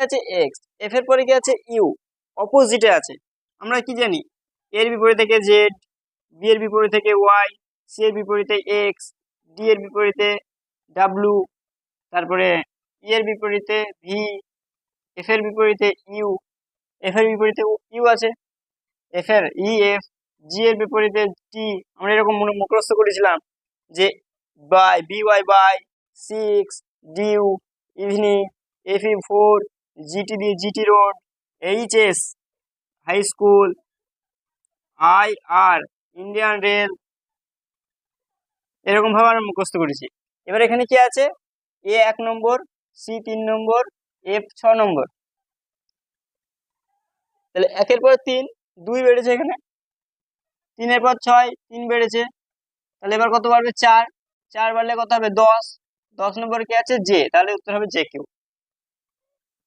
আছে x, F এর পরে কি আছে ইউ, অপোজিটে আছে। আমরা কি জানি এর বিপরীতে থেকে জেড, বি এর বিপরীতে থেকে ওয়াই, সি এর বিপরীতে এক্স, ডি এর বিপরীতে ডাব্লু, তারপরে ই এর বিপরীতে ভি, এফ এর বিপরীতে ইউ, এফ এর বিপরীতে ইউ আছে, এফ এর ই এফ, জি এর বিপরীতে টি। আমরা এরকম মুখস্থ করেছিলাম যে by B Y by, six, dew evening, F E four, GT দিয়ে GT road, H S high school, I R Indian rail, এরকম ভাবে আমরা মুখস্থ করেছি। এবার এখানে কি আছে, এ 1 নম্বর, সি 3 নম্বর, এফ 6 নম্বর। তাহলে 1 এর পর 3, 2 বেড়েছে, এখানে 3 এর পর 6, 3 বেড়েছে। তাহলে এবার কত বাড়বে, 4, 4 বাড়লে কত হবে 10, 10 নম্বর কি আছে জে, তাহলে উত্তর হবে জে কিউ।